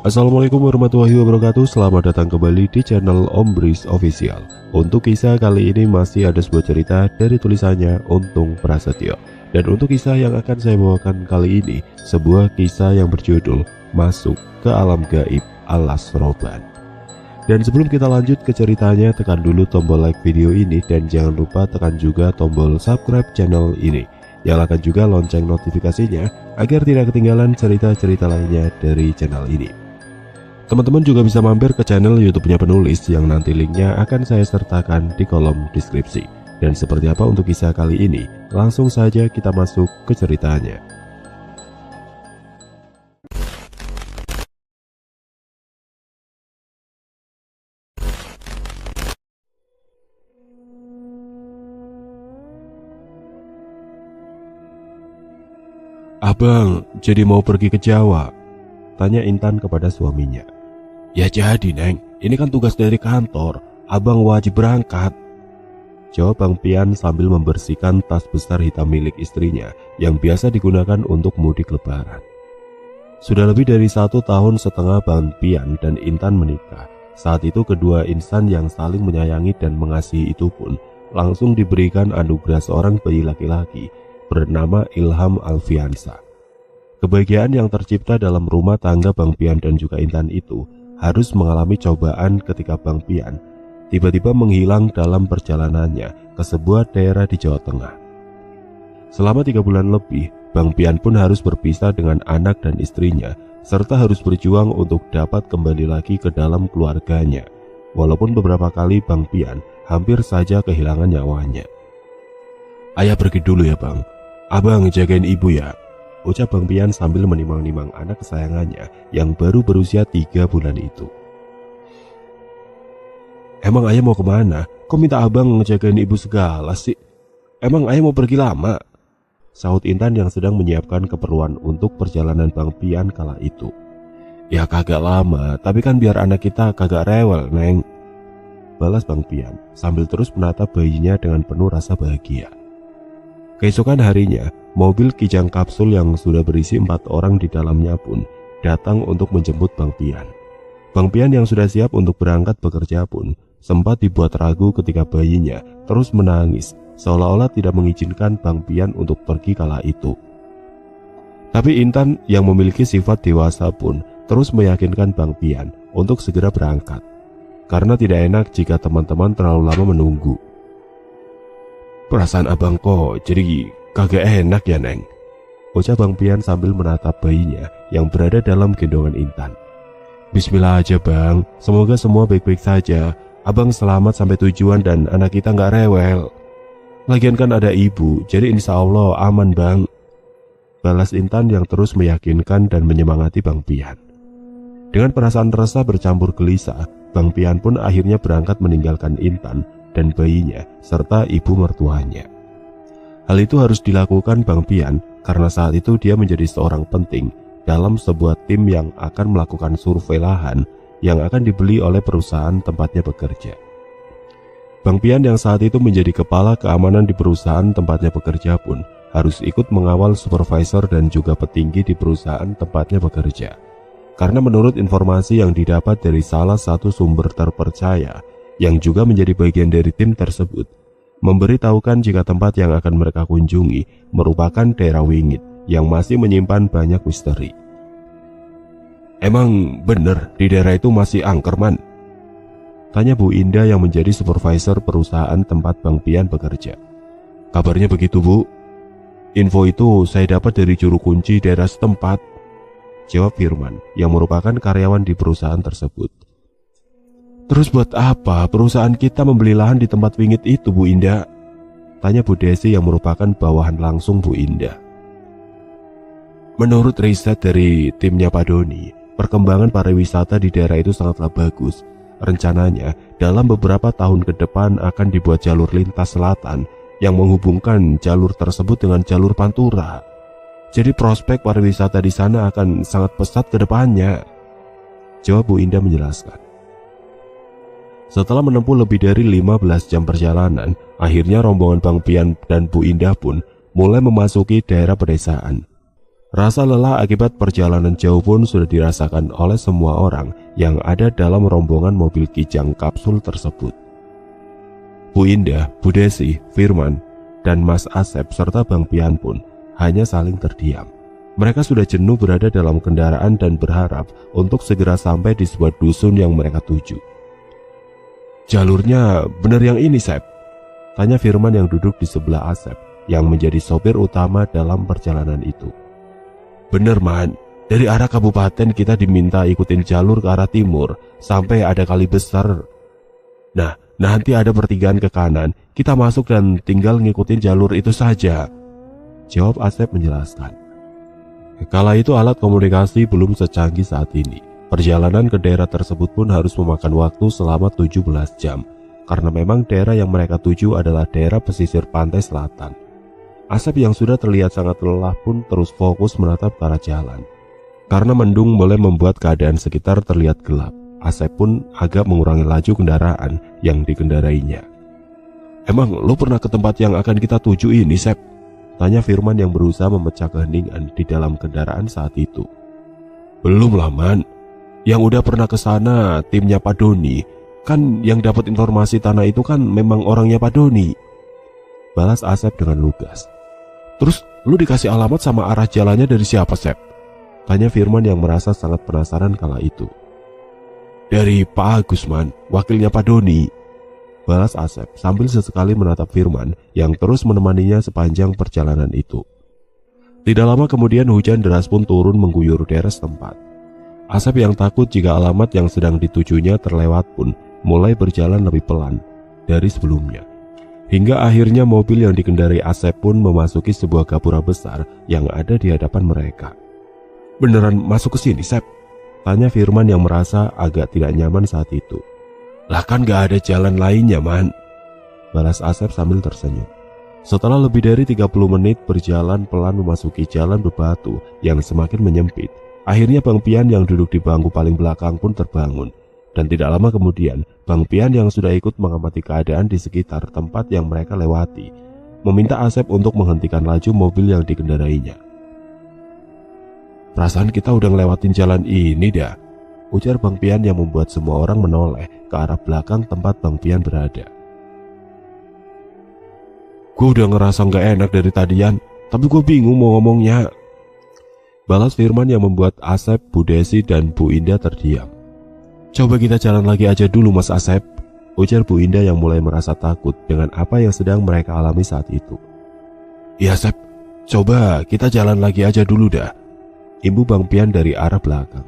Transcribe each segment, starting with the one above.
Assalamualaikum warahmatullahi wabarakatuh. Selamat datang kembali di channel Om Bris Official. Untuk kisah kali ini masih ada sebuah cerita dari tulisannya Untung Prasetyo. Dan untuk kisah yang akan saya bawakan kali ini, sebuah kisah yang berjudul Masuk ke Alam Gaib Alas Roban. Dan sebelum kita lanjut ke ceritanya, tekan dulu tombol like video ini dan jangan lupa tekan juga tombol subscribe channel ini. Nyalakan juga lonceng notifikasinya agar tidak ketinggalan cerita-cerita lainnya dari channel ini. Teman-teman juga bisa mampir ke channel YouTube-nya penulis yang nanti linknya akan saya sertakan di kolom deskripsi. Dan seperti apa untuk kisah kali ini, langsung saja kita masuk ke ceritanya. "Abang, jadi mau pergi ke Jawa?" tanya Intan kepada suaminya. "Ya jadi, Neng. Ini kan tugas dari kantor. Abang wajib berangkat," jawab Bang Pian sambil membersihkan tas besar hitam milik istrinya yang biasa digunakan untuk mudik lebaran. Sudah lebih dari 1,5 tahun Bang Pian dan Intan menikah. Saat itu kedua insan yang saling menyayangi dan mengasihi itu pun langsung diberikan anugerah seorang bayi laki-laki bernama Ilham Alfiansa. Kebahagiaan yang tercipta dalam rumah tangga Bang Pian dan juga Intan itu harus mengalami cobaan ketika Bang Pian tiba-tiba menghilang dalam perjalanannya ke sebuah daerah di Jawa Tengah. Selama 3 bulan lebih, Bang Pian pun harus berpisah dengan anak dan istrinya, serta harus berjuang untuk dapat kembali lagi ke dalam keluarganya. Walaupun beberapa kali Bang Pian hampir saja kehilangan nyawanya. "Ayah pergi dulu ya Bang, Abang jagain ibu ya," ucap Bang Pian sambil menimang-nimang anak kesayangannya yang baru berusia 3 bulan itu. "Emang ayah mau kemana? Kok minta abang ngejagain ibu segala sih? Emang ayah mau pergi lama?" sahut Intan yang sedang menyiapkan keperluan untuk perjalanan Bang Pian kala itu. "Ya kagak lama, tapi kan biar anak kita kagak rewel, Neng," balas Bang Pian sambil terus menatap bayinya dengan penuh rasa bahagia. Keesokan harinya, mobil kijang kapsul yang sudah berisi 4 orang di dalamnya pun datang untuk menjemput Bang Pian. Bang Pian yang sudah siap untuk berangkat bekerja pun sempat dibuat ragu ketika bayinya terus menangis, seolah-olah tidak mengizinkan Bang Pian untuk pergi kala itu. Tapi Intan yang memiliki sifat dewasa pun terus meyakinkan Bang Pian untuk segera berangkat, karena tidak enak jika teman-teman terlalu lama menunggu. "Perasaan abang kok jadi kagak enak ya, Neng?" ucap Bang Pian sambil menatap bayinya yang berada dalam gendongan Intan. "Bismillah aja Bang, semoga semua baik-baik saja. Abang selamat sampai tujuan dan anak kita nggak rewel. Lagian kan ada ibu, jadi insya Allah aman Bang," balas Intan yang terus meyakinkan dan menyemangati Bang Pian. Dengan perasaan resah bercampur gelisah, Bang Pian pun akhirnya berangkat meninggalkan Intan dan bayinya serta ibu mertuanya. Hal itu harus dilakukan Bang Pian karena saat itu dia menjadi seorang penting dalam sebuah tim yang akan melakukan survei lahan yang akan dibeli oleh perusahaan tempatnya bekerja. Bang Pian yang saat itu menjadi kepala keamanan di perusahaan tempatnya bekerja pun harus ikut mengawal supervisor dan juga petinggi di perusahaan tempatnya bekerja. Karena menurut informasi yang didapat dari salah satu sumber terpercaya yang juga menjadi bagian dari tim tersebut, memberitahukan jika tempat yang akan mereka kunjungi merupakan daerah Wingit yang masih menyimpan banyak misteri. "Emang bener di daerah itu masih angker, Man?" tanya Bu Indah yang menjadi supervisor perusahaan tempat Bang Pian bekerja. "Kabarnya begitu Bu. Info itu saya dapat dari juru kunci daerah setempat," jawab Firman yang merupakan karyawan di perusahaan tersebut. "Terus buat apa perusahaan kita membeli lahan di tempat Wingit itu Bu Indah?" tanya Bu Desi yang merupakan bawahan langsung Bu Indah. "Menurut riset dari timnya Pak Doni, perkembangan pariwisata di daerah itu sangatlah bagus. Rencananya dalam beberapa tahun ke depan akan dibuat jalur lintas selatan yang menghubungkan jalur tersebut dengan jalur Pantura. Jadi prospek pariwisata di sana akan sangat pesat ke depannya," jawab Bu Indah menjelaskan. Setelah menempuh lebih dari 15 jam perjalanan, akhirnya rombongan Bang Pian dan Bu Indah pun mulai memasuki daerah pedesaan. Rasa lelah akibat perjalanan jauh pun sudah dirasakan oleh semua orang yang ada dalam rombongan mobil kijang kapsul tersebut. Bu Indah, Bu Desi, Firman, dan Mas Asep serta Bang Pian pun hanya saling terdiam. Mereka sudah jenuh berada dalam kendaraan dan berharap untuk segera sampai di sebuah dusun yang mereka tuju. "Jalurnya benar yang ini, Sep?" tanya Firman yang duduk di sebelah Asep yang menjadi sopir utama dalam perjalanan itu. "Bener, Man. Dari arah kabupaten kita diminta ikutin jalur ke arah timur sampai ada kali besar. Nah, nanti ada pertigaan ke kanan, kita masuk dan tinggal ngikutin jalur itu saja," jawab Asep menjelaskan. Kala itu alat komunikasi belum secanggih saat ini. Perjalanan ke daerah tersebut pun harus memakan waktu selama 17 jam, karena memang daerah yang mereka tuju adalah daerah pesisir pantai selatan. Asep yang sudah terlihat sangat lelah pun terus fokus menatap ke arah jalan. Karena mendung mulai membuat keadaan sekitar terlihat gelap, Asep pun agak mengurangi laju kendaraan yang dikendarainya. "Emang lo pernah ke tempat yang akan kita tuju ini, Sep?" tanya Firman yang berusaha memecah keheningan di dalam kendaraan saat itu. "Belum lah, Man. Yang udah pernah ke sana timnya Pak Doni. Kan yang dapat informasi tanah itu kan memang orangnya Pak Doni," balas Asep dengan lugas. "Terus lu dikasih alamat sama arah jalannya dari siapa, Sep?" tanya Firman yang merasa sangat penasaran kala itu. "Dari Pak Agus, Man, wakilnya Pak Doni," balas Asep sambil sesekali menatap Firman yang terus menemaninya sepanjang perjalanan itu. Tidak lama kemudian hujan deras pun turun mengguyur daerah setempat. Asep yang takut jika alamat yang sedang ditujunya terlewat pun mulai berjalan lebih pelan dari sebelumnya. Hingga akhirnya mobil yang dikendarai Asep pun memasuki sebuah gapura besar yang ada di hadapan mereka. "Beneran masuk ke sini, Sep?" tanya Firman yang merasa agak tidak nyaman saat itu. "Lah kan gak ada jalan lainnya, Man," balas Asep sambil tersenyum. Setelah lebih dari 30 menit berjalan pelan memasuki jalan berbatu yang semakin menyempit, akhirnya Bang Pian yang duduk di bangku paling belakang pun terbangun. Dan tidak lama kemudian, Bang Pian yang sudah ikut mengamati keadaan di sekitar tempat yang mereka lewati, meminta Asep untuk menghentikan laju mobil yang dikendarainya. "Perasaan kita udah ngelewatin jalan ini dah," ujar Bang Pian yang membuat semua orang menoleh ke arah belakang tempat Bang Pian berada. "Gue udah ngerasa gak enak dari tadian, tapi gue bingung mau ngomongnya," balas Firman yang membuat Asep, Bu Desi, dan Bu Indah terdiam. "Coba kita jalan lagi aja dulu, Mas Asep," ujar Bu Indah yang mulai merasa takut dengan apa yang sedang mereka alami saat itu. "Iya, Sep, coba kita jalan lagi aja dulu dah," imbu Bang Pian dari arah belakang.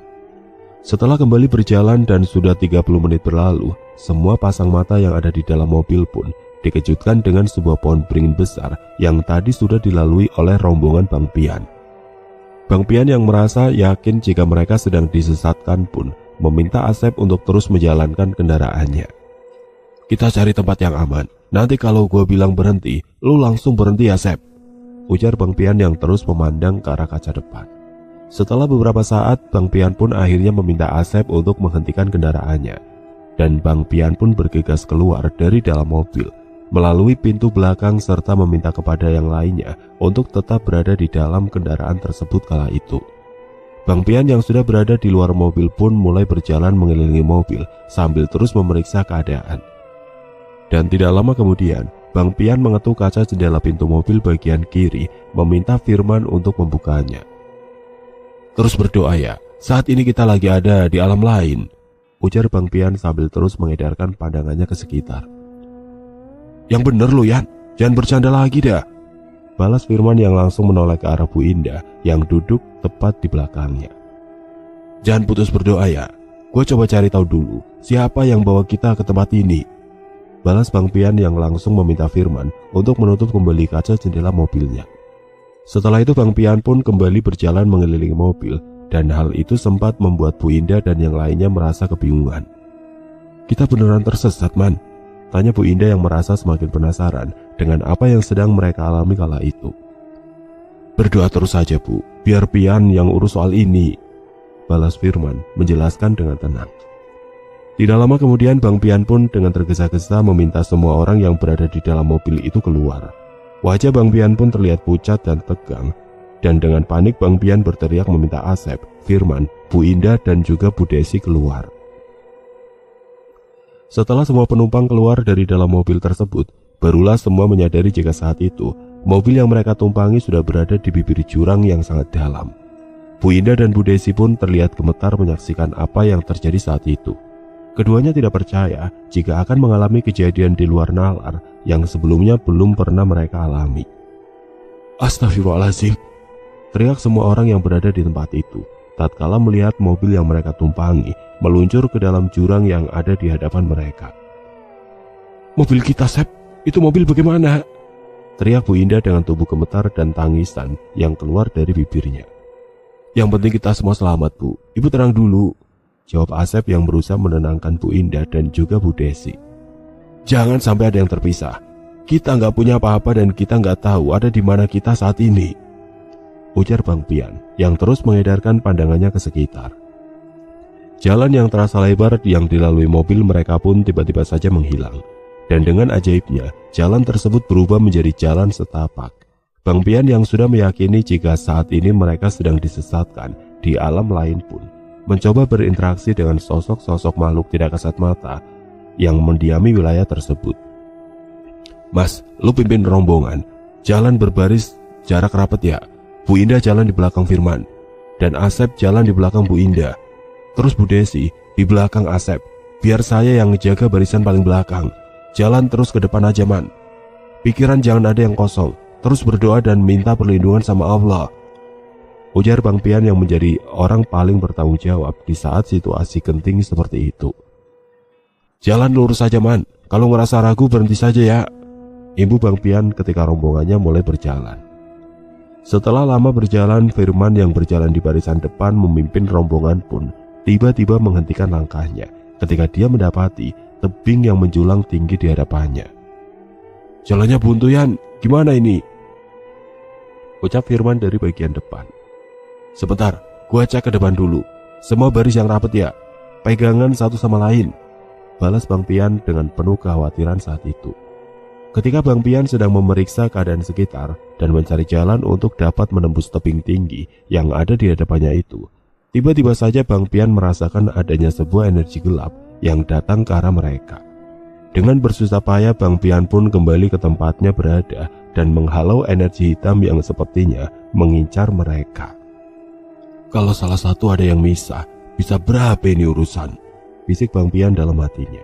Setelah kembali berjalan dan sudah 30 menit berlalu, semua pasang mata yang ada di dalam mobil pun dikejutkan dengan sebuah pohon beringin besar yang tadi sudah dilalui oleh rombongan Bang Pian. Bang Pian yang merasa yakin jika mereka sedang disesatkan pun meminta Asep untuk terus menjalankan kendaraannya. "Kita cari tempat yang aman. Nanti kalau gue bilang berhenti, lu langsung berhenti ya, Sep," ujar Bang Pian yang terus memandang ke arah kaca depan. Setelah beberapa saat, Bang Pian pun akhirnya meminta Asep untuk menghentikan kendaraannya. Dan Bang Pian pun bergegas keluar dari dalam mobil, melalui pintu belakang serta meminta kepada yang lainnya untuk tetap berada di dalam kendaraan tersebut kala itu. Bang Pian yang sudah berada di luar mobil pun mulai berjalan mengelilingi mobil sambil terus memeriksa keadaan. Dan tidak lama kemudian, Bang Pian mengetuk kaca jendela pintu mobil bagian kiri, meminta Firman untuk membukanya. "Terus berdoa ya, saat ini kita lagi ada di alam lain," ujar Bang Pian sambil terus mengedarkan pandangannya ke sekitar. "Yang bener lu, Yan, jangan bercanda lagi dah," balas Firman yang langsung menoleh ke arah Bu Indah yang duduk tepat di belakangnya. "Jangan putus berdoa ya, gue coba cari tahu dulu siapa yang bawa kita ke tempat ini," balas Bang Pian yang langsung meminta Firman untuk menutup kembali kaca jendela mobilnya. Setelah itu Bang Pian pun kembali berjalan mengelilingi mobil dan hal itu sempat membuat Bu Indah dan yang lainnya merasa kebingungan. "Kita beneran tersesat, Man?" tanya Bu Indah yang merasa semakin penasaran dengan apa yang sedang mereka alami kala itu. "Berdoa terus saja, Bu, biar Pian yang urus soal ini," balas Firman menjelaskan dengan tenang. Tidak lama kemudian Bang Pian pun dengan tergesa-gesa meminta semua orang yang berada di dalam mobil itu keluar. Wajah Bang Pian pun terlihat pucat dan tegang, dan dengan panik Bang Pian berteriak meminta Asep, Firman, Bu Indah dan juga Bu Desi keluar. Setelah semua penumpang keluar dari dalam mobil tersebut, barulah semua menyadari jika saat itu mobil yang mereka tumpangi sudah berada di bibir jurang yang sangat dalam. Bu Indah dan Bu Desi pun terlihat gemetar menyaksikan apa yang terjadi saat itu. Keduanya tidak percaya jika akan mengalami kejadian di luar nalar yang sebelumnya belum pernah mereka alami. Astagfirullahaladzim, teriak semua orang yang berada di tempat itu tatkala melihat mobil yang mereka tumpangi meluncur ke dalam jurang yang ada di hadapan mereka. Mobil kita, Sep, itu mobil bagaimana? Teriak Bu Indah dengan tubuh gemetar dan tangisan yang keluar dari bibirnya. Yang penting kita semua selamat, Bu. Ibu tenang dulu, jawab Asep yang berusaha menenangkan Bu Indah dan juga Bu Desi. Jangan sampai ada yang terpisah. Kita nggak punya apa-apa dan kita nggak tahu ada di mana kita saat ini, ujar Bang Pian yang terus mengedarkan pandangannya ke sekitar. Jalan yang terasa lebar yang dilalui mobil mereka pun tiba-tiba saja menghilang. Dan dengan ajaibnya, jalan tersebut berubah menjadi jalan setapak. Bang Pian yang sudah meyakini jika saat ini mereka sedang disesatkan di alam lain pun mencoba berinteraksi dengan sosok-sosok makhluk tidak kasat mata yang mendiami wilayah tersebut. Mas, lu pimpin rombongan, jalan berbaris jarak rapat ya. Bu Indah jalan di belakang Firman, dan Asep jalan di belakang Bu Indah. Terus Bu Desi di belakang Asep, biar saya yang ngejaga barisan paling belakang. Jalan terus ke depan aja, Man. Pikiran jangan ada yang kosong, terus berdoa dan minta perlindungan sama Allah, ujar Bang Pian yang menjadi orang paling bertanggung jawab di saat situasi genting seperti itu. Jalan lurus saja, Man. Kalau ngerasa ragu berhenti saja ya, ibu Bang Pian ketika rombongannya mulai berjalan. Setelah lama berjalan, Firman yang berjalan di barisan depan memimpin rombongan pun tiba-tiba menghentikan langkahnya ketika dia mendapati tebing yang menjulang tinggi di hadapannya. Jalannya buntu, Yan, gimana ini? Ucap Firman dari bagian depan. Sebentar, gua cek ke depan dulu. Semua baris yang rapat ya, pegangan satu sama lain, balas Bang Pian dengan penuh kekhawatiran saat itu. Ketika Bang Pian sedang memeriksa keadaan sekitar dan mencari jalan untuk dapat menembus tebing tinggi yang ada di hadapannya itu, tiba-tiba saja Bang Pian merasakan adanya sebuah energi gelap yang datang ke arah mereka. Dengan bersusah payah, Bang Pian pun kembali ke tempatnya berada dan menghalau energi hitam yang sepertinya mengincar mereka. Kalau salah satu ada yang misah, bisa berapa ini urusan? Bisik Bang Pian dalam hatinya.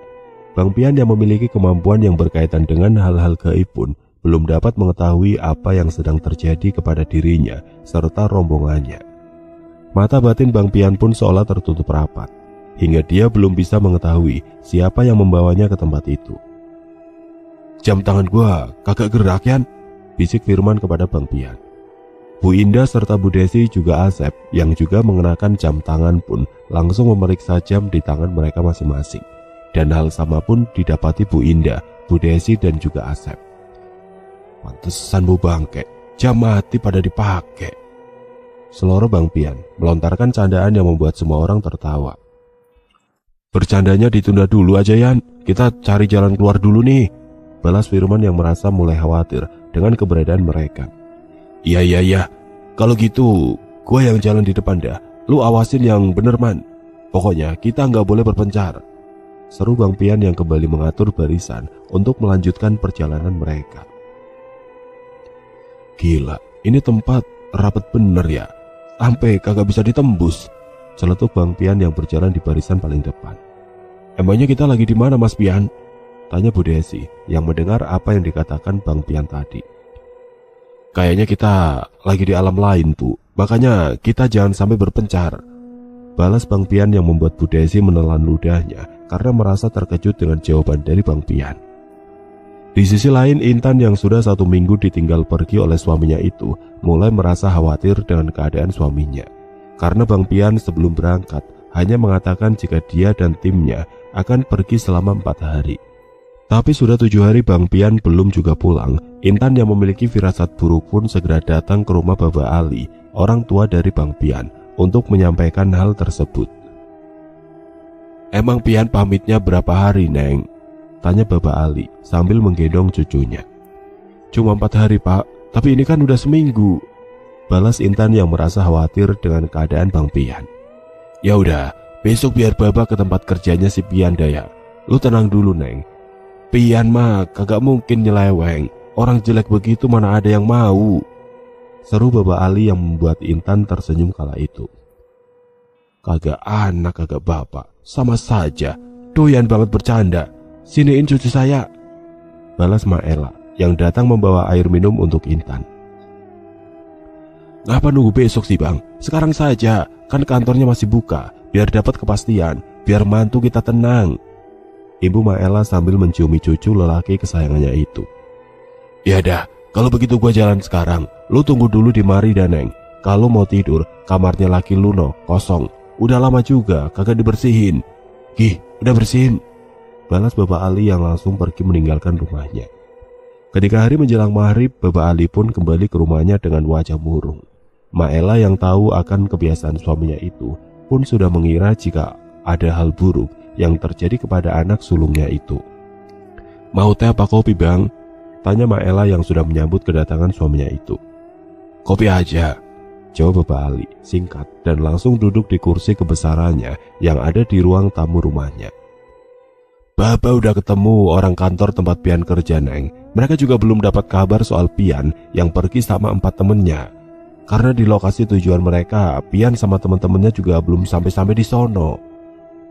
Bang Pian yang memiliki kemampuan yang berkaitan dengan hal-hal gaib pun belum dapat mengetahui apa yang sedang terjadi kepada dirinya serta rombongannya. Mata batin Bang Pian pun seolah tertutup rapat, hingga dia belum bisa mengetahui siapa yang membawanya ke tempat itu. Jam tangan gua kagak gerak, Yan, bisik Firman kepada Bang Pian. Bu Indah serta Bu Desi juga Asep yang juga mengenakan jam tangan pun langsung memeriksa jam di tangan mereka masing-masing. Dan hal sama pun didapati Bu Indah, Bu Desi dan juga Asep. Pantesan bu bangke, jam mati pada dipakai, seloro Bang Pian melontarkan candaan yang membuat semua orang tertawa. Bercandanya ditunda dulu aja, Yan, kita cari jalan keluar dulu nih, balas Firman yang merasa mulai khawatir dengan keberadaan mereka. Iya, kalau gitu gua yang jalan di depan dah, lu awasin yang bener, Man. Pokoknya kita nggak boleh berpencar, seru Bang Pian yang kembali mengatur barisan untuk melanjutkan perjalanan mereka. Gila, ini tempat rapat bener ya, sampai kagak bisa ditembus, celetuk Bang Pian yang berjalan di barisan paling depan. Emangnya kita lagi di mana, Mas Pian? Tanya Bu Desi yang mendengar apa yang dikatakan Bang Pian tadi. Kayaknya kita lagi di alam lain, Bu, makanya kita jangan sampai berpencar, balas Bang Pian yang membuat Bu Desi menelan ludahnya karena merasa terkejut dengan jawaban dari Bang Pian. Di sisi lain, Intan yang sudah 1 minggu ditinggal pergi oleh suaminya itu mulai merasa khawatir dengan keadaan suaminya. Karena Bang Pian sebelum berangkat hanya mengatakan jika dia dan timnya akan pergi selama 4 hari. Tapi sudah 7 hari Bang Pian belum juga pulang. Intan yang memiliki firasat buruk pun segera datang ke rumah Baba Ali, orang tua dari Bang Pian, untuk menyampaikan hal tersebut. Emang Pian pamitnya berapa hari, Neng? Tanya Baba Ali sambil menggendong cucunya. Cuma 4 hari, Pak, tapi ini kan udah seminggu, balas Intan yang merasa khawatir dengan keadaan Bang Pian. Ya udah, besok biar Baba ke tempat kerjanya si Pian Daya. Lu tenang dulu, Neng. Pian mah kagak mungkin nyeleweng. Orang jelek begitu mana ada yang mau. Seru Baba Ali yang membuat Intan tersenyum kala itu. Kagak anak, kagak bapak, sama saja. Doyan banget bercanda. Siniin cucu saya, balas Maela yang datang membawa air minum untuk Intan. Ngapa nunggu besok sih Bang? Sekarang saja, kan kantornya masih buka. Biar dapat kepastian, biar mantu kita tenang. Ibu Maela sambil menciumi cucu lelaki kesayangannya itu. Ya dah, kalau begitu gua jalan sekarang. Lu tunggu dulu di mari Daneng. Kalau mau tidur, kamarnya laki Luno kosong. Udah lama juga kagak dibersihin. Gih, udah bersihin, balas Bapak Ali yang langsung pergi meninggalkan rumahnya. Ketika hari menjelang maghrib, Bapak Ali pun kembali ke rumahnya dengan wajah murung. Maela yang tahu akan kebiasaan suaminya itu pun sudah mengira jika ada hal buruk yang terjadi kepada anak sulungnya itu. Mau teh apa kopi Bang? Tanya Maela yang sudah menyambut kedatangan suaminya itu. Kopi aja, jawab Bapak Ali singkat dan langsung duduk di kursi kebesarannya yang ada di ruang tamu rumahnya. Bapak udah ketemu orang kantor tempat Pian kerja Neng. Mereka juga belum dapat kabar soal Pian yang pergi sama 4 temennya. Karena di lokasi tujuan mereka, Pian sama teman-temannya juga belum sampai-sampai di sono.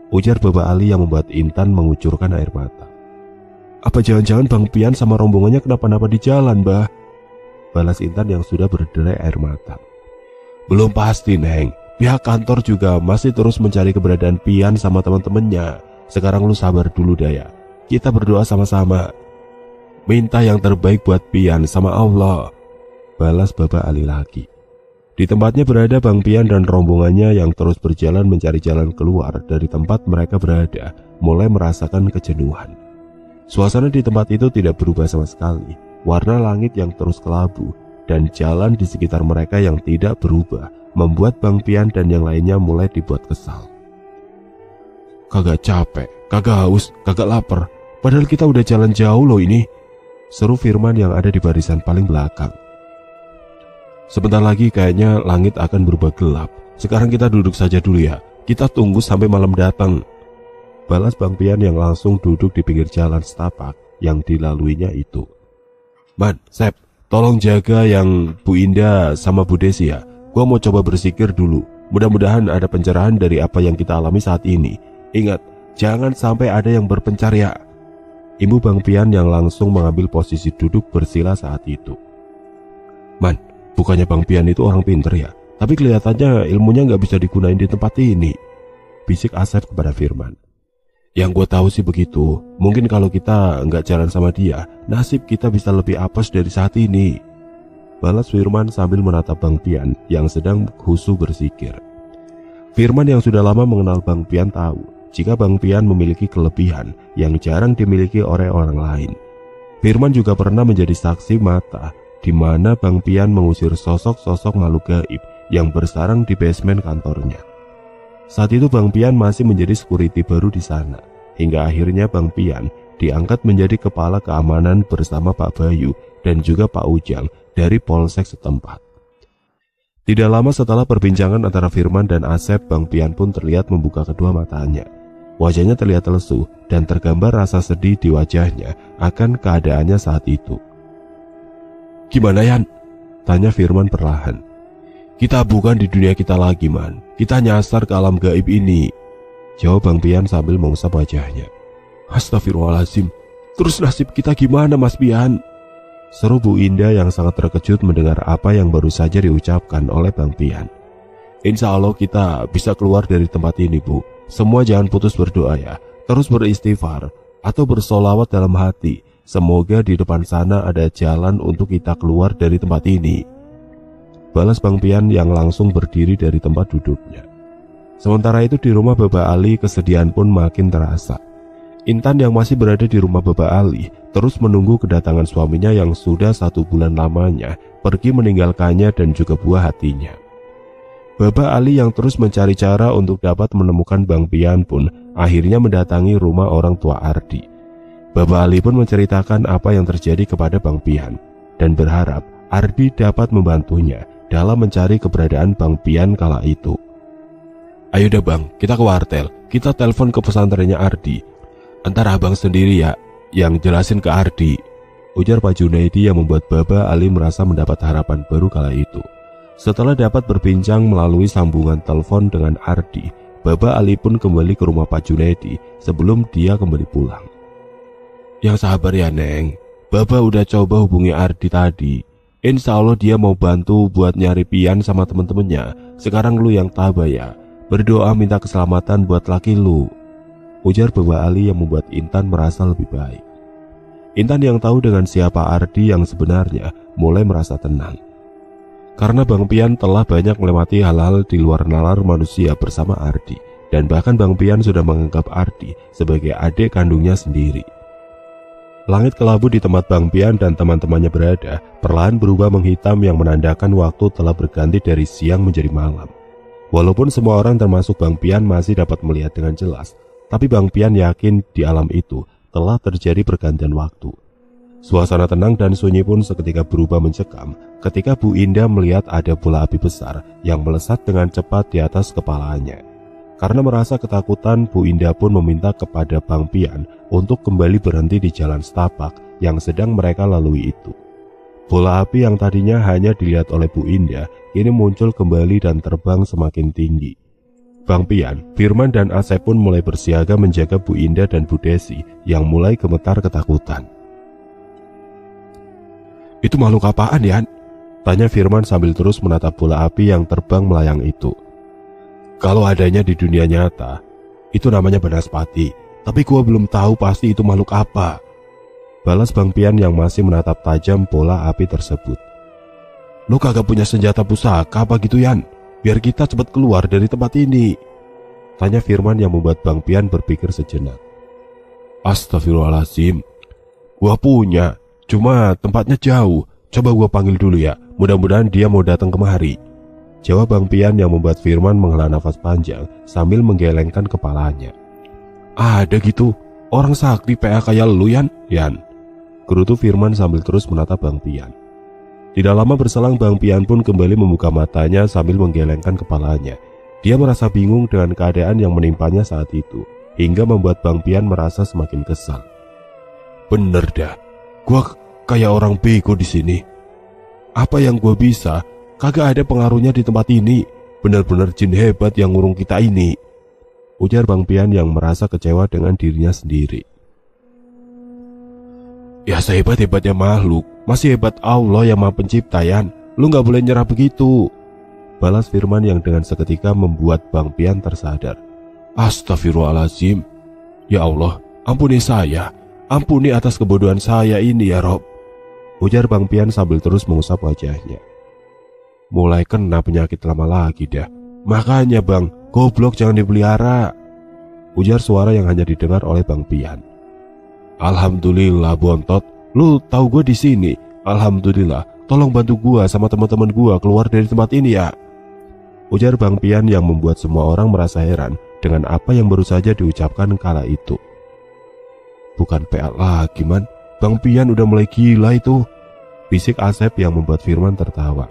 Ujar Bapak Ali yang membuat Intan mengucurkan air mata. Apa jangan-jangan Bang Pian sama rombongannya kenapa-napa di jalan, Bah? Balas Intan yang sudah berderai air mata. Belum pasti, Neng. Pihak kantor juga masih terus mencari keberadaan Pian sama teman-temannya. Sekarang lu sabar dulu Daya. Kita berdoa sama-sama. Minta yang terbaik buat Pian sama Allah, balas Bapak Ali lagi. Di tempatnya berada Bang Pian dan rombongannya yang terus berjalan mencari jalan keluar dari tempat mereka berada, mulai merasakan kejenuhan. Suasana di tempat itu tidak berubah sama sekali. Warna langit yang terus kelabu dan jalan di sekitar mereka yang tidak berubah membuat Bang Pian dan yang lainnya mulai dibuat kesal. Kagak capek, kagak haus, kagak lapar, padahal kita udah jalan jauh loh ini, seru Firman yang ada di barisan paling belakang. Sebentar lagi kayaknya langit akan berubah gelap. Sekarang kita duduk saja dulu ya. Kita tunggu sampai malam datang, balas Bang Pian yang langsung duduk di pinggir jalan setapak yang dilaluinya itu. Man, Sep, tolong jaga yang Bu Indah sama Bu Desi ya. Gua mau coba bersikir dulu. Mudah-mudahan ada pencerahan dari apa yang kita alami saat ini. Ingat, jangan sampai ada yang berpencar ya. Ibu Bang Pian yang langsung mengambil posisi duduk bersila saat itu. Man, bukannya Bang Pian itu orang pinter ya, tapi kelihatannya ilmunya nggak bisa digunain di tempat ini, bisik Asep kepada Firman. Yang gue tahu sih begitu. Mungkin kalau kita nggak jalan sama dia, nasib kita bisa lebih apes dari saat ini, balas Firman sambil menatap Bang Pian yang sedang khusyuk bersikir. Firman yang sudah lama mengenal Bang Pian tahu jika Bang Pian memiliki kelebihan yang jarang dimiliki oleh orang lain. Firman juga pernah menjadi saksi mata di mana Bang Pian mengusir sosok-sosok makhluk gaib yang bersarang di basement kantornya. Saat itu Bang Pian masih menjadi security baru di sana, hingga akhirnya Bang Pian diangkat menjadi kepala keamanan bersama Pak Bayu dan juga Pak Ujang dari Polsek setempat. Tidak lama setelah perbincangan antara Firman dan Asep, Bang Pian pun terlihat membuka kedua matanya. Wajahnya terlihat lesu dan tergambar rasa sedih di wajahnya akan keadaannya saat itu. Gimana Yan? Tanya Firman perlahan. Kita bukan di dunia kita lagi man, kita nyasar ke alam gaib ini, jawab Bang Pian sambil mengusap wajahnya. Astagfirullahaladzim, terus nasib kita gimana Mas Pian? Seru Bu Indah yang sangat terkejut mendengar apa yang baru saja diucapkan oleh Bang Pian. Insya Allah kita bisa keluar dari tempat ini Bu. Semua jangan putus berdoa ya. Terus beristighfar atau bersolawat dalam hati. Semoga di depan sana ada jalan untuk kita keluar dari tempat ini, balas Bang Pian yang langsung berdiri dari tempat duduknya. Sementara itu di rumah Bapak Ali kesedihan pun makin terasa. Intan yang masih berada di rumah Bapak Ali terus menunggu kedatangan suaminya yang sudah 1 bulan lamanya pergi meninggalkannya dan juga buah hatinya. Bapak Ali yang terus mencari cara untuk dapat menemukan Bang Pian pun akhirnya mendatangi rumah orang tua Ardi. Bapak Ali pun menceritakan apa yang terjadi kepada Bang Pian dan berharap Ardi dapat membantunya dalam mencari keberadaan Bang Pian kala itu. Ayo dah bang, kita ke wartel, kita telepon ke pesantrennya Ardi. Entar abang sendiri ya yang jelasin ke Ardi, ujar Pak Junaidi yang membuat Baba Ali merasa mendapat harapan baru kala itu. Setelah dapat berbincang melalui sambungan telepon dengan Ardi, Baba Ali pun kembali ke rumah Pak Junaidi sebelum dia kembali pulang. Yang sabar ya Neng, Baba udah coba hubungi Ardi tadi. Insya Allah dia mau bantu buat nyari Pian sama temen-temennya. Sekarang lu yang tabah ya, berdoa minta keselamatan buat laki lu, ujar Baba Ali yang membuat Intan merasa lebih baik. Intan yang tahu dengan siapa Ardi yang sebenarnya mulai merasa tenang. Karena Bang Pian telah banyak melewati hal-hal di luar nalar manusia bersama Ardi, dan bahkan Bang Pian sudah menganggap Ardi sebagai adik kandungnya sendiri. Langit kelabu di tempat Bang Pian dan teman-temannya berada perlahan berubah menghitam yang menandakan waktu telah berganti dari siang menjadi malam. Walaupun semua orang termasuk Bang Pian masih dapat melihat dengan jelas, tapi Bang Pian yakin di alam itu telah terjadi pergantian waktu. Suasana tenang dan sunyi pun seketika berubah mencekam ketika Bu Indah melihat ada bola api besar yang melesat dengan cepat di atas kepalanya. Karena merasa ketakutan, Bu Indah pun meminta kepada Bang Pian untuk kembali berhenti di jalan setapak yang sedang mereka lalui itu. Bola api yang tadinya hanya dilihat oleh Bu Indah kini muncul kembali dan terbang semakin tinggi. Bang Pian, Firman dan Asep pun mulai bersiaga menjaga Bu Indah dan Bu Desi yang mulai gemetar ketakutan. Itu makhluk apaan ya? Tanya Firman sambil terus menatap bola api yang terbang melayang itu. Kalau adanya di dunia nyata, itu namanya banaspati, tapi gua belum tahu pasti itu makhluk apa, balas Bang Pian yang masih menatap tajam bola api tersebut. Lu kagak punya senjata pusaka apa gitu Yan? Biar kita cepat keluar dari tempat ini, tanya Firman yang membuat Bang Pian berpikir sejenak. Astagfirullahaladzim, gua punya, cuma tempatnya jauh, coba gua panggil dulu ya, mudah-mudahan dia mau datang kemari, jawab Bang Pian yang membuat Firman menghela nafas panjang sambil menggelengkan kepalanya. Ada gitu, orang sakti PA kayak lu Yan, gerutu Firman sambil terus menatap Bang Pian. Tidak lama berselang Bang Pian pun kembali membuka matanya sambil menggelengkan kepalanya. Dia merasa bingung dengan keadaan yang menimpanya saat itu, hingga membuat Bang Pian merasa semakin kesal. Bener dah, gua kayak orang bego di sini. Apa yang gua bisa, kagak ada pengaruhnya di tempat ini. Benar-benar jin hebat yang ngurung kita ini, ujar Bang Pian yang merasa kecewa dengan dirinya sendiri. Ya sehebat-hebatnya makhluk, masih hebat Allah yang Maha Pencipta Yan. Lu gak boleh nyerah begitu, balas Firman yang dengan seketika membuat Bang Pian tersadar. Astagfirullahaladzim, ya Allah, ampuni saya, ampuni atas kebodohan saya ini ya Rob, ujar Bang Pian sambil terus mengusap wajahnya. Mulai kena penyakit lama lagi dah, makanya bang, goblok jangan dipelihara, ujar suara yang hanya didengar oleh Bang Pian. Alhamdulillah bontot, lu tahu gue di sini. Alhamdulillah, tolong bantu gue sama teman-teman gue keluar dari tempat ini ya, ujar Bang Pian yang membuat semua orang merasa heran dengan apa yang baru saja diucapkan kala itu. Bukan PA lagi man, Bang Pian udah mulai gila itu, bisik Asep yang membuat Firman tertawa.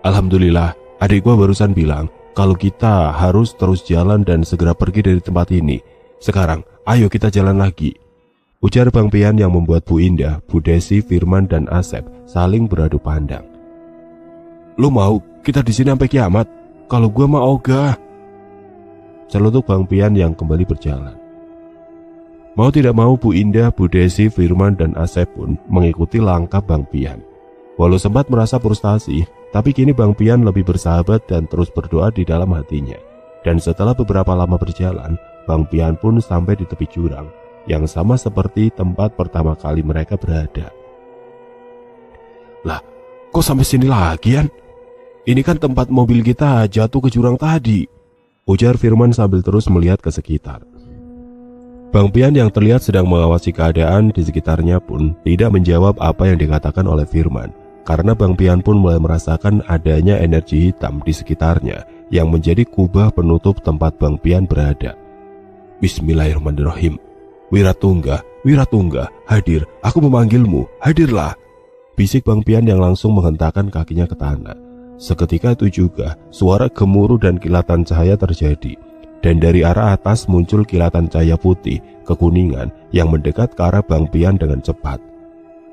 Alhamdulillah, adik gue barusan bilang kalau kita harus terus jalan dan segera pergi dari tempat ini. Sekarang, ayo kita jalan lagi, ujar Bang Pian yang membuat Bu Indah, Bu Desi, Firman, dan Asep saling beradu pandang. Lu mau kita di sini sampai kiamat? Kalau gue mau ogah, celutuk Bang Pian yang kembali berjalan. Mau tidak mau Bu Indah, Bu Desi, Firman, dan Asep pun mengikuti langkah Bang Pian. Walau sempat merasa frustasi, tapi kini Bang Pian lebih bersahabat dan terus berdoa di dalam hatinya. Dan setelah beberapa lama berjalan, Bang Pian pun sampai di tepi jurang yang sama seperti tempat pertama kali mereka berada. Lah, kok sampai sini lagi Yan? Ini kan tempat mobil kita jatuh ke jurang tadi, ujar Firman sambil terus melihat ke sekitar. Bang Pian yang terlihat sedang mengawasi keadaan di sekitarnya pun tidak menjawab apa yang dikatakan oleh Firman, karena Bang Pian pun mulai merasakan adanya energi hitam di sekitarnya yang menjadi kubah penutup tempat Bang Pian berada. Bismillahirrahmanirrahim. Wiratungga, Wiratungga, hadir, aku memanggilmu, hadirlah, bisik Bang Pian yang langsung menghentakkan kakinya ke tanah. Seketika itu juga suara gemuruh dan kilatan cahaya terjadi. Dan dari arah atas muncul kilatan cahaya putih kekuningan yang mendekat ke arah Bang Pian dengan cepat.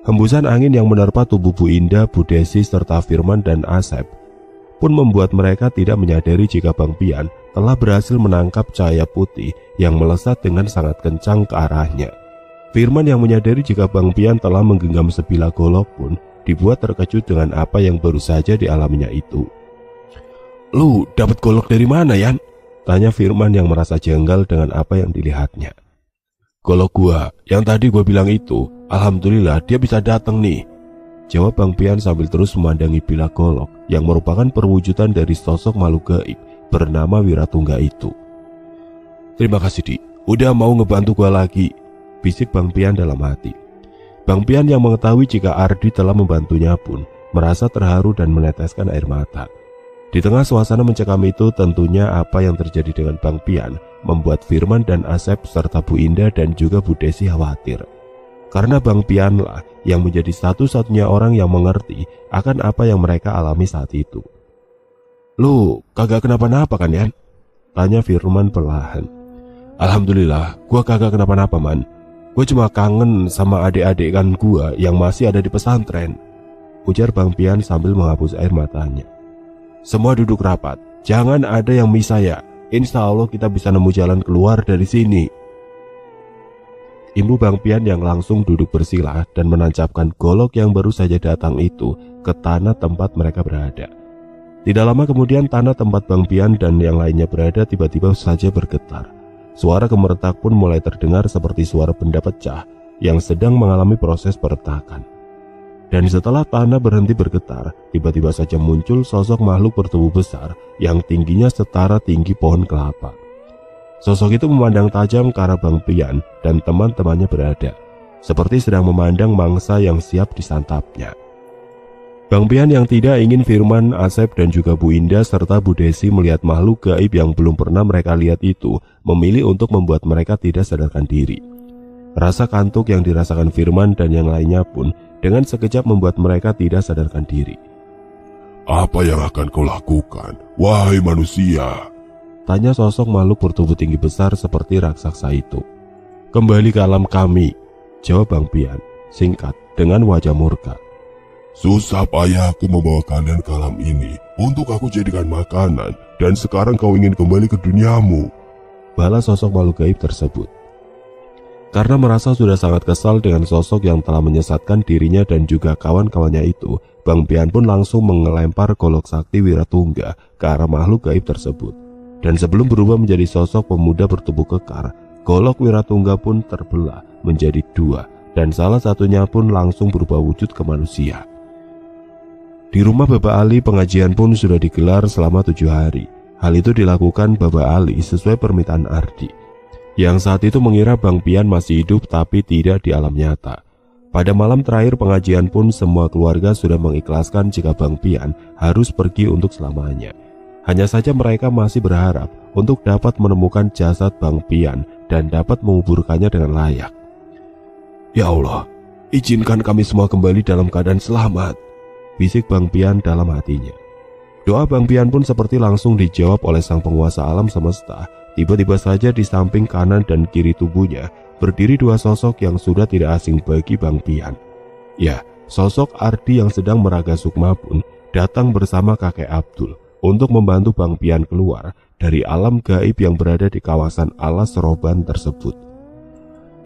Hembusan angin yang menerpa tubuh Bu Indah, Bu Desi, serta Firman dan Asep pun membuat mereka tidak menyadari jika Bang Pian telah berhasil menangkap cahaya putih yang melesat dengan sangat kencang ke arahnya. Firman yang menyadari jika Bang Pian telah menggenggam sebilah golok pun dibuat terkejut dengan apa yang baru saja dialaminya itu. "Lu dapat golok dari mana, Yan?" tanya Firman yang merasa jenggal dengan apa yang dilihatnya. "Golok gua, yang tadi gua bilang itu, alhamdulillah dia bisa datang nih," jawab Bang Pian sambil terus memandangi bilah golok yang merupakan perwujudan dari sosok makhluk gaib bernama Wiratungga itu. "Terima kasih, Dik, udah mau ngebantu gua lagi," bisik Bang Pian dalam hati. Bang Pian yang mengetahui jika Ardi telah membantunya pun merasa terharu dan meneteskan air mata. Di tengah suasana mencekam itu, tentunya apa yang terjadi dengan Bang Pian membuat Firman dan Asep serta Bu Indah dan juga Bu Desi khawatir. Karena Bang Pian lah yang menjadi satu-satunya orang yang mengerti akan apa yang mereka alami saat itu. "Lu kagak kenapa-napa kan, Yan?" tanya Firman perlahan. "Alhamdulillah, gua kagak kenapa-napa, Man. Gua cuma kangen sama adik-adik kan gua yang masih ada di pesantren," ujar Bang Pian sambil menghapus air matanya. "Semua duduk rapat, jangan ada yang misah ya. Insya Allah kita bisa nemu jalan keluar dari sini." Ibu Bang Pian yang langsung duduk bersila dan menancapkan golok yang baru saja datang itu ke tanah tempat mereka berada. Tidak lama kemudian tanah tempat Bang Pian dan yang lainnya berada tiba-tiba saja bergetar. Suara gemeretak pun mulai terdengar seperti suara benda pecah yang sedang mengalami proses peretakan. Dan setelah tanah berhenti bergetar, tiba-tiba saja muncul sosok makhluk bertubuh besar yang tingginya setara tinggi pohon kelapa. Sosok itu memandang tajam ke arah Bang Pian dan teman-temannya berada, seperti sedang memandang mangsa yang siap disantapnya. Bang Pian yang tidak ingin Firman, Asep dan juga Bu Indah serta Bu Desi melihat makhluk gaib yang belum pernah mereka lihat itu, memilih untuk membuat mereka tidak sadarkan diri. Rasa kantuk yang dirasakan Firman dan yang lainnya pun dengan sekejap membuat mereka tidak sadarkan diri. "Apa yang akan kau lakukan, wahai manusia?" tanya sosok makhluk bertubuh tinggi besar seperti raksasa itu. "Kembali ke alam kami," jawab Bang Pian, singkat dengan wajah murka. "Susah payah aku membawa kalian ke alam ini untuk aku jadikan makanan, dan sekarang kau ingin kembali ke duniamu," balas sosok makhluk gaib tersebut. Karena merasa sudah sangat kesal dengan sosok yang telah menyesatkan dirinya dan juga kawan-kawannya itu, Bang Pian pun langsung mengelempar golok sakti Wiratungga ke arah makhluk gaib tersebut. Dan sebelum berubah menjadi sosok pemuda bertubuh kekar, golok Wiratungga pun terbelah menjadi dua, dan salah satunya pun langsung berubah wujud ke manusia. Di rumah Bapak Ali, pengajian pun sudah digelar selama 7 hari. Hal itu dilakukan Bapak Ali sesuai permintaan Ardi, yang saat itu mengira Bang Pian masih hidup tapi tidak di alam nyata. Pada malam terakhir pengajian pun semua keluarga sudah mengikhlaskan jika Bang Pian harus pergi untuk selamanya. Hanya saja mereka masih berharap untuk dapat menemukan jasad Bang Pian dan dapat menguburkannya dengan layak. "Ya Allah, izinkan kami semua kembali dalam keadaan selamat," bisik Bang Pian dalam hatinya. Doa Bang Pian pun seperti langsung dijawab oleh sang penguasa alam semesta. Tiba-tiba saja di samping kanan dan kiri tubuhnya berdiri dua sosok yang sudah tidak asing bagi Bang Pian. Ya, sosok Ardi yang sedang meraga sukma pun datang bersama kakek Abdul untuk membantu Bang Pian keluar dari alam gaib yang berada di kawasan alas roban tersebut.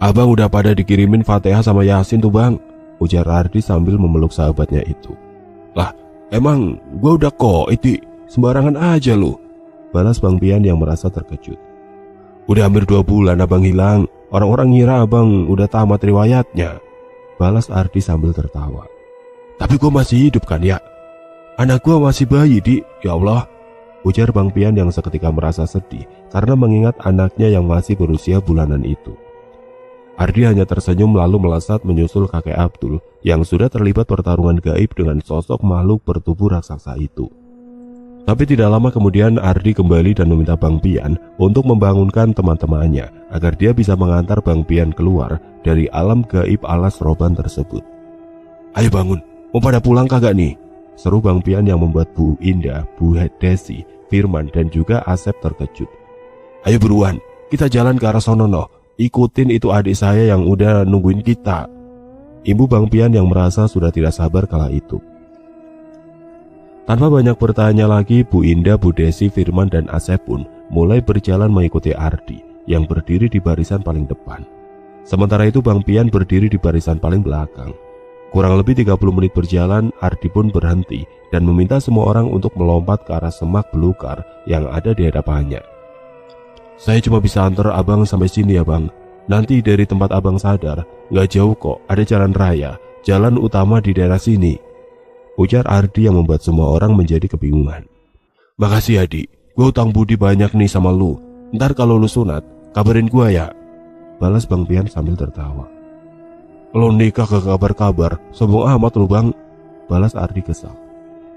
"Abang udah pada dikirimin Fatihah sama Yasin tuh Bang," ujar Ardi sambil memeluk sahabatnya itu. "Lah, emang gua udah kok, itu sembarangan aja lu," balas Bang Pian yang merasa terkejut. "Udah hampir 2 bulan abang hilang, orang-orang ngira abang udah tamat riwayatnya," balas Ardi sambil tertawa. "Tapi gua masih hidup kan ya? Anak gua masih bayi, Dik, ya Allah," ujar Bang Pian yang seketika merasa sedih karena mengingat anaknya yang masih berusia bulanan itu. Ardi hanya tersenyum lalu melesat menyusul kakek Abdul yang sudah terlibat pertarungan gaib dengan sosok makhluk bertubuh raksasa itu. Tapi tidak lama kemudian Ardi kembali dan meminta Bang Pian untuk membangunkan teman-temannya agar dia bisa mengantar Bang Pian keluar dari alam gaib alas roban tersebut. "Ayo bangun, mau pada pulang kagak nih? Seru Bang Pian yang membuat Bu Indah, Bu Desi, Firman dan juga Asep terkejut. Ayo buruan, kita jalan ke arah sono noh. Ikutin itu adik saya yang udah nungguin kita. Ibu Bang Pian yang merasa sudah tidak sabar kala itu. Tanpa banyak bertanya lagi, Bu Indah, Bu Desi, Firman dan Asep pun mulai berjalan mengikuti Ardi yang berdiri di barisan paling depan. Sementara itu Bang Pian berdiri di barisan paling belakang. Kurang lebih 30 menit berjalan, Ardi pun berhenti dan meminta semua orang untuk melompat ke arah semak belukar yang ada di hadapannya. Saya cuma bisa antar abang sampai sini ya bang. Nanti dari tempat abang sadar, gak jauh kok, ada jalan raya, jalan utama di daerah sini. Ujar Ardi yang membuat semua orang menjadi kebingungan. Makasih adik, gue utang budi banyak nih sama lu. Ntar kalau lu sunat, kabarin gue ya. Balas Bang Pian sambil tertawa. Lo nikah ke kabar-kabar, sombong amat lu bang. Balas Ardi kesal.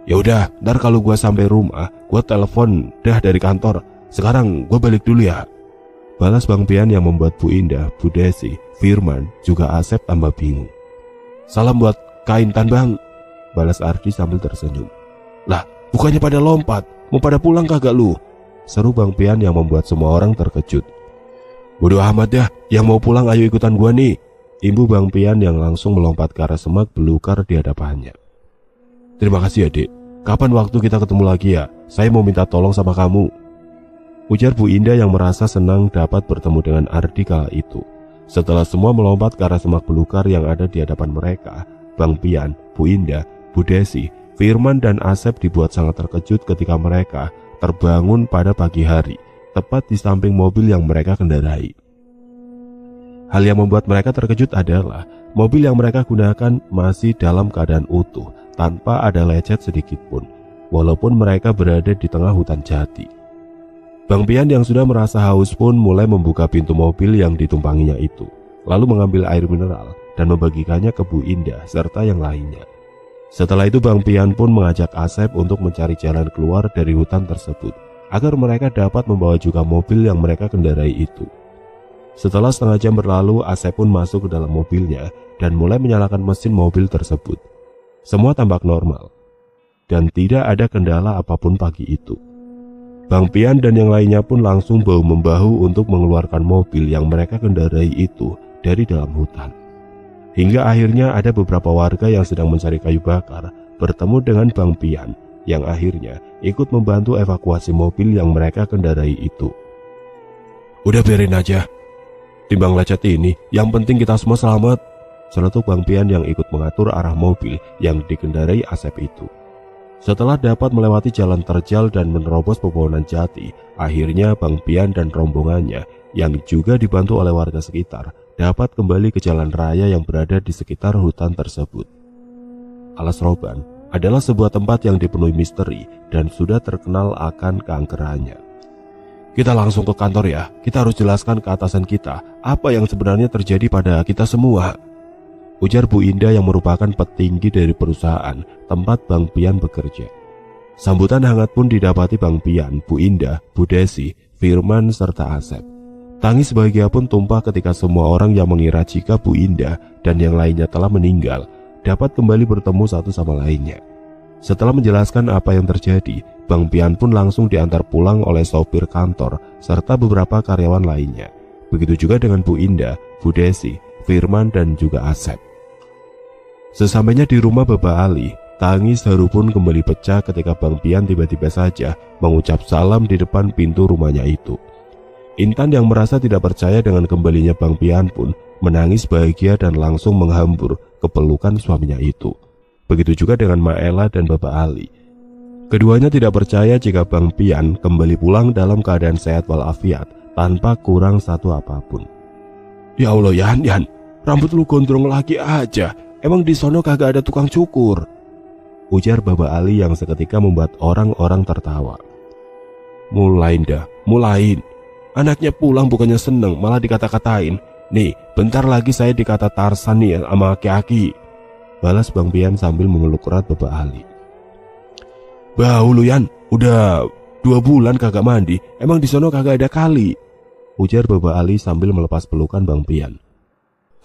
Ya udah, ntar kalau gua sampai rumah, gua telepon dah dari kantor. Sekarang gua balik dulu ya. Balas Bang Pian yang membuat Bu Indah, Bu Desi, Firman, juga Asep tambah bingung. Salam buat Kak Intan bang. Balas Ardi sambil tersenyum. Lah, bukannya pada lompat, mau pada pulang kagak lu? Seru Bang Pian yang membuat semua orang terkejut. Bodoh amat ya, yang mau pulang ayo ikutan gua nih. Ibu Bang Pian yang langsung melompat ke arah semak belukar di hadapannya. Terima kasih adik. Kapan waktu kita ketemu lagi ya? Saya mau minta tolong sama kamu. Ujar Bu Indah yang merasa senang dapat bertemu dengan Ardi kala itu. Setelah semua melompat ke arah semak belukar yang ada di hadapan mereka, Bang Pian, Bu Indah, Bu Desi, Firman dan Asep dibuat sangat terkejut ketika mereka terbangun pada pagi hari, tepat di samping mobil yang mereka kendarai. Hal yang membuat mereka terkejut adalah mobil yang mereka gunakan masih dalam keadaan utuh, tanpa ada lecet sedikit pun, walaupun mereka berada di tengah hutan jati. Bang Pian yang sudah merasa haus pun mulai membuka pintu mobil yang ditumpanginya itu, lalu mengambil air mineral dan membagikannya ke Bu Indah serta yang lainnya. Setelah itu Bang Pian pun mengajak Asep untuk mencari jalan keluar dari hutan tersebut, agar mereka dapat membawa juga mobil yang mereka kendarai itu. Setelah setengah jam berlalu, Asep pun masuk ke dalam mobilnya dan mulai menyalakan mesin mobil tersebut. Semua tampak normal dan tidak ada kendala apapun pagi itu. Bang Pian dan yang lainnya pun langsung bahu-membahu untuk mengeluarkan mobil yang mereka kendarai itu dari dalam hutan. Hingga akhirnya ada beberapa warga yang sedang mencari kayu bakar bertemu dengan Bang Pian yang akhirnya ikut membantu evakuasi mobil yang mereka kendarai itu. Udah biarin aja. Timbang lecet ini, yang penting kita semua selamat. Seletuk Bang Pian yang ikut mengatur arah mobil yang dikendarai Asep itu. Setelah dapat melewati jalan terjal dan menerobos pepohonan jati, akhirnya Bang Pian dan rombongannya yang juga dibantu oleh warga sekitar dapat kembali ke jalan raya yang berada di sekitar hutan tersebut. Alas Roban adalah sebuah tempat yang dipenuhi misteri dan sudah terkenal akan keangkerannya. Kita langsung ke kantor ya, kita harus jelaskan ke atasan kita apa yang sebenarnya terjadi pada kita semua. Ujar Bu Indah yang merupakan petinggi dari perusahaan tempat Bang Pian bekerja. Sambutan hangat pun didapati Bang Pian, Bu Indah, Bu Desi, Firman serta Asep. Tangis bahagia pun tumpah ketika semua orang yang mengira jika Bu Indah dan yang lainnya telah meninggal dapat kembali bertemu satu sama lainnya. Setelah menjelaskan apa yang terjadi, Bang Pian pun langsung diantar pulang oleh sopir kantor serta beberapa karyawan lainnya. Begitu juga dengan Bu Indah, Bu Desi, Firman dan juga Asep. Sesampainya di rumah Bapak Ali, tangis haru pun kembali pecah ketika Bang Pian tiba-tiba saja mengucap salam di depan pintu rumahnya itu. Intan yang merasa tidak percaya dengan kembalinya Bang Pian pun menangis bahagia dan langsung menghambur ke pelukan suaminya itu. Begitu juga dengan Maela dan Bapak Ali. Keduanya tidak percaya jika Bang Pian kembali pulang dalam keadaan sehat walafiat tanpa kurang satu apapun. Ya Allah Yan, rambut lu gondrong lagi aja. Emang di sono kagak ada tukang cukur? Ujar Bapak Ali yang seketika membuat orang-orang tertawa. Mulain dah, mulain. Anaknya pulang bukannya seneng, malah dikata-katain. Nih, bentar lagi saya dikata Tarsan nih sama aki-aki. Balas Bang Pian sambil memeluk erat Bapak Ali. Bau lu Yan, udah 2 bulan kagak mandi, emang di sono kagak ada kali? Ujar Bapak Ali sambil melepas pelukan Bang Pian.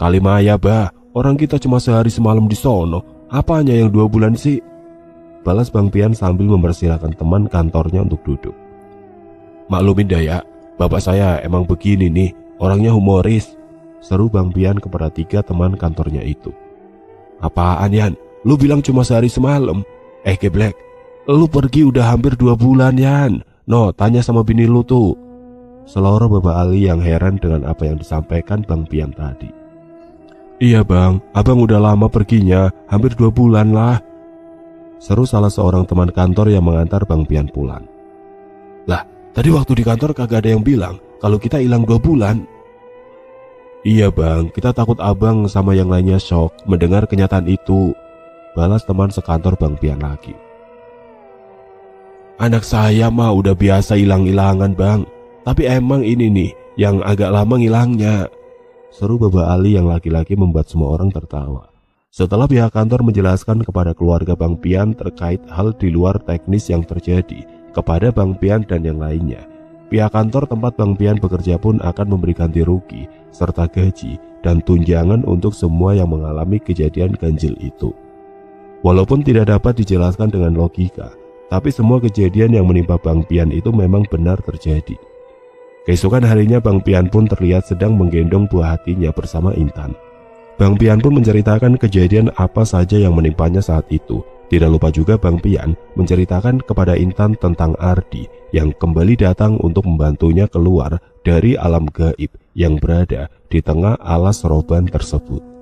Kali maya bah, orang kita cuma sehari semalam di sono, Apanya yang 2 bulan sih? Balas Bang Pian sambil mempersilahkan teman kantornya untuk duduk. Maklumin dah ya, bapak saya emang begini nih, orangnya humoris, seru Bang Pian kepada 3 teman kantornya itu. Apaan Yan? Lu bilang cuma sehari semalam. Geblek, lu pergi udah hampir 2 bulan Yan. No, tanya sama bini lu tuh. Seloro Bapak Ali yang heran dengan apa yang disampaikan Bang Pian tadi. Iya bang, abang udah lama perginya, hampir 2 bulan lah, seru salah seorang teman kantor yang mengantar Bang Pian pulang. Lah, tadi waktu di kantor kagak ada yang bilang kalau kita hilang 2 bulan. Iya bang, kita takut abang sama yang lainnya shock mendengar kenyataan itu, balas teman sekantor Bang Pian lagi. Anak saya mah udah biasa hilang-hilangan bang, tapi emang ini nih yang agak lama ngilangnya, seru Bapak Ali yang laki-laki membuat semua orang tertawa. Setelah pihak kantor menjelaskan kepada keluarga Bang Pian terkait hal di luar teknis yang terjadi kepada Bang Pian dan yang lainnya, pihak kantor tempat Bang Pian bekerja pun akan memberi ganti rugi serta gaji dan tunjangan untuk semua yang mengalami kejadian ganjil itu. Walaupun tidak dapat dijelaskan dengan logika, tapi semua kejadian yang menimpa Bang Pian itu memang benar terjadi. Keesokan harinya Bang Pian pun terlihat sedang menggendong buah hatinya bersama Intan. Bang Pian pun menceritakan kejadian apa saja yang menimpanya saat itu. Tidak lupa juga Bang Pian menceritakan kepada Intan tentang Ardi yang kembali datang untuk membantunya keluar dari alam gaib yang berada di tengah alas roban tersebut.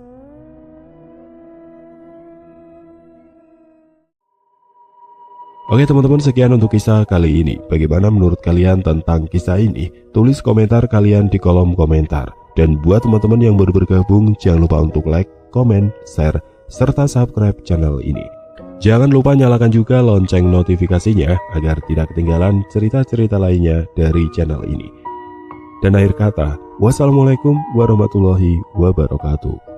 Oke teman-teman, sekian untuk kisah kali ini. Bagaimana menurut kalian tentang kisah ini? Tulis komentar kalian di kolom komentar. Dan buat teman-teman yang baru bergabung, jangan lupa untuk like, komen, share, serta subscribe channel ini. Jangan lupa nyalakan juga lonceng notifikasinya agar tidak ketinggalan cerita-cerita lainnya dari channel ini. Dan akhir kata, wassalamualaikum warahmatullahi wabarakatuh.